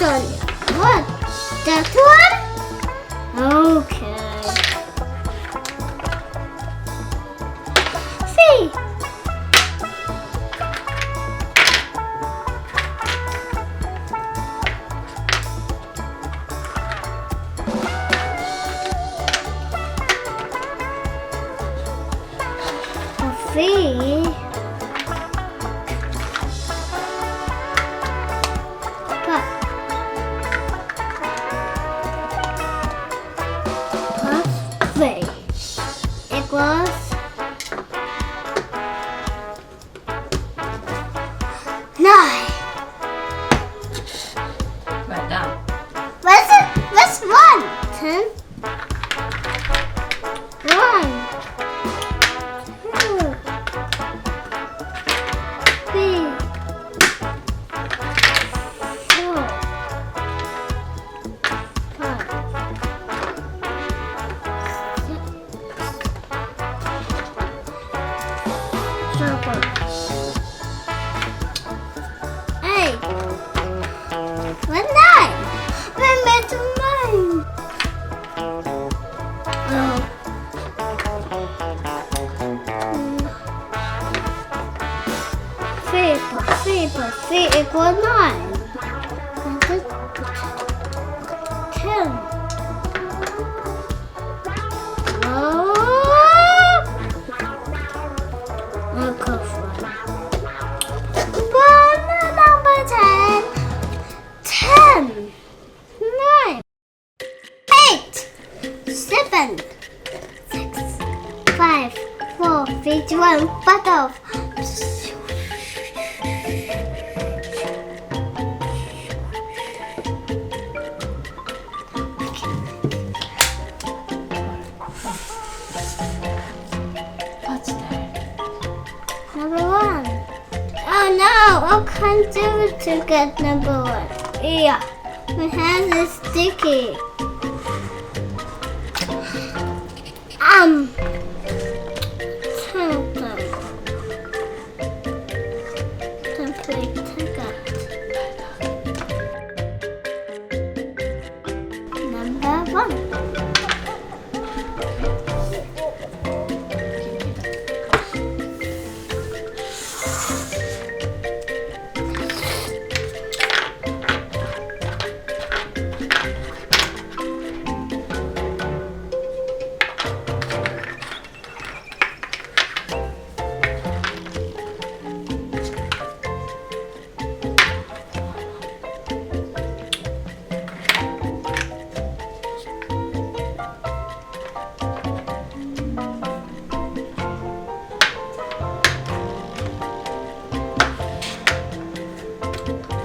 button. What? That one? Okay. See? See? Equals 9. Write down. What's 1? 10. 1, 2, 3, 4, 5, 7, 8. What 9? We made 9. Oh. Three plus 3 equals 9. And this 10. Oh. Number 10. 10. 9. 8. 7. 6. 5. 4. 3, 2, 1. Back off. What's that? Number 1. Oh no, I can't do it to get number 1. Yeah, my hand is sticky. Number 1.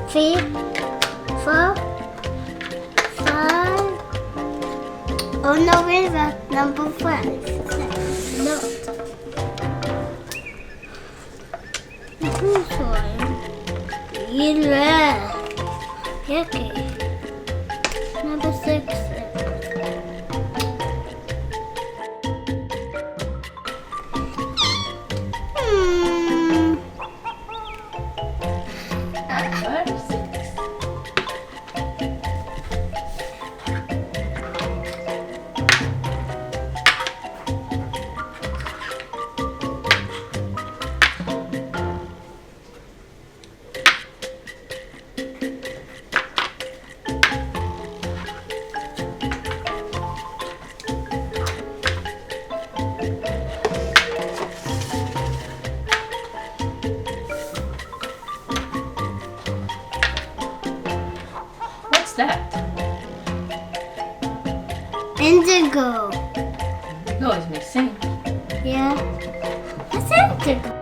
Three, 4, 5. Oh no, wait, that's number 5. No. This one. Yeah. Okay. Number 6. That? Indigo. No, it's missing. Yeah. What's indigo?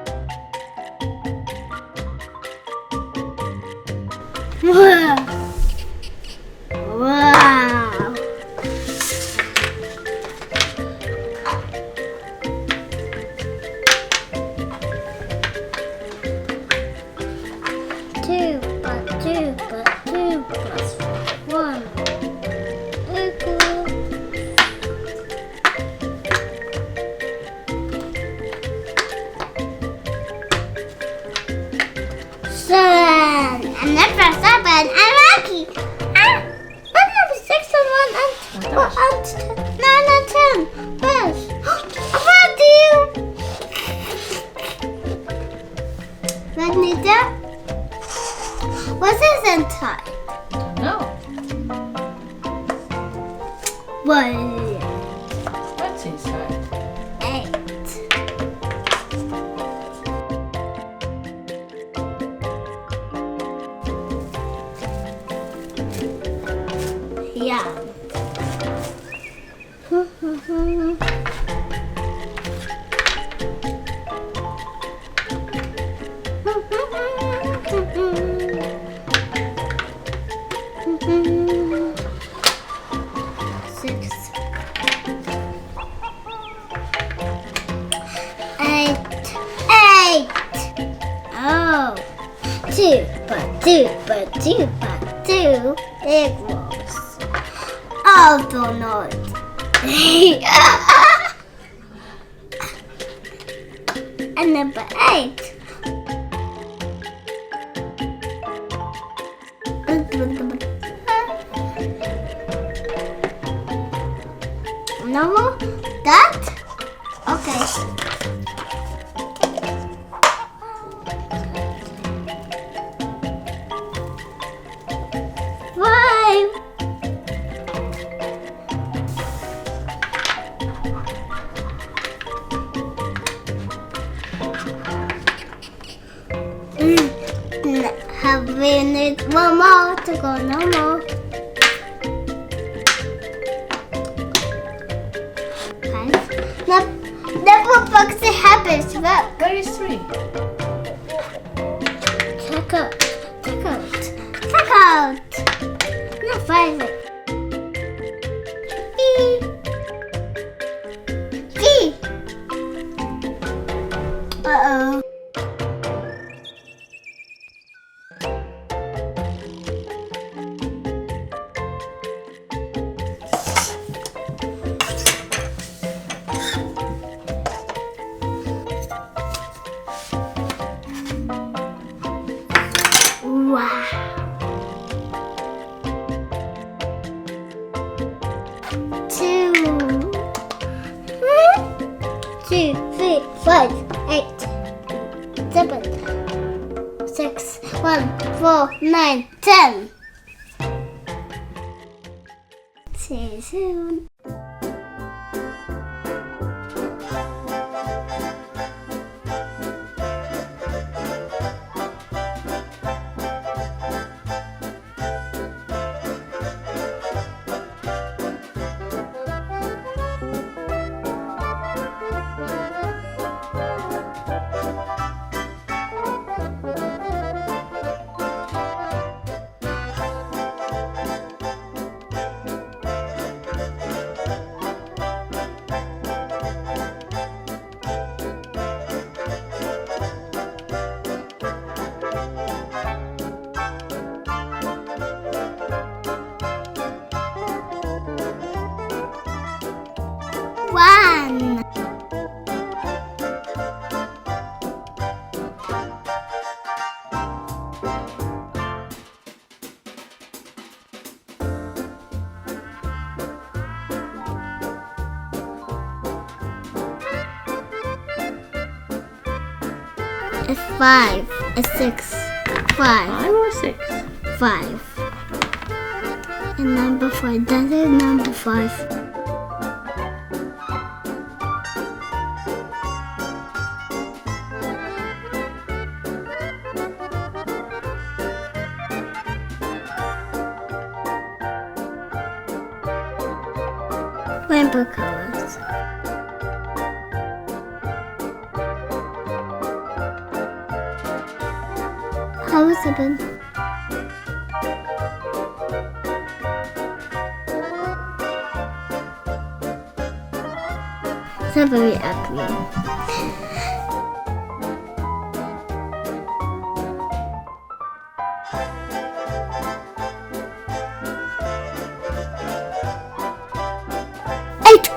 Wow. Wow. Two plus 1 equals 7. And number 7, I'm lucky. 9 and 10. Yes. What do you? Vanita? What is inside? No. What? What's inside? 8. Yeah. Oh, two equals. Also not. And number 8. No more? That? Okay. Have we need one more to go? No more. 5. Numberblocks habits. Well, Where is 3? check out. Check out. No, 5. E. G. Uh-oh. Wow. 2, 3, 5, 8, 7, 6, 1, 4, 9, 10. See you soon. One. It's 5. It's 6. 5. 5 or 6? 5. And number 5. That is number 5. Rainbow colors. How is it been? So very ugly.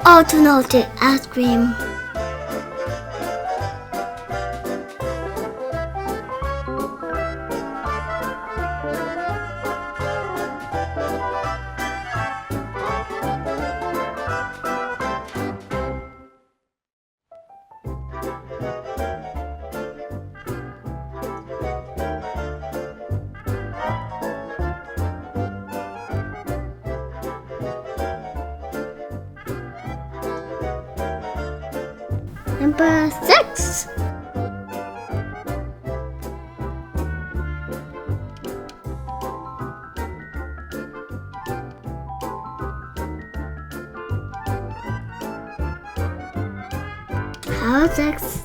Automatic ice cream. Number 6. How 6?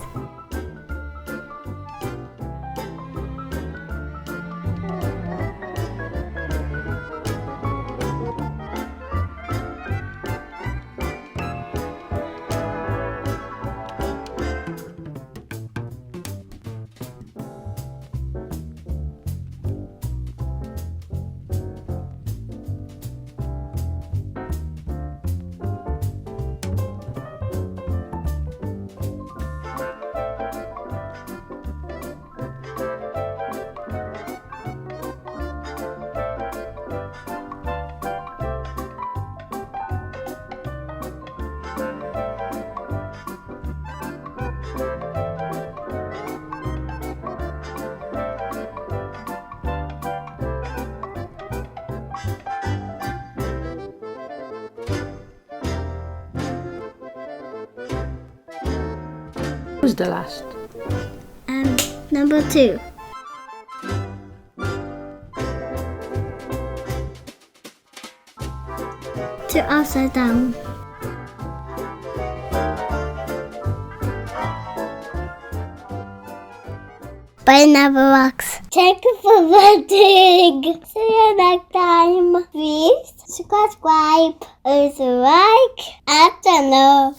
Who's the last? Number 2. Two upside down. Bye, Numberblocks. Thank you for watching. See you next time. Please subscribe, leave a like, and turn on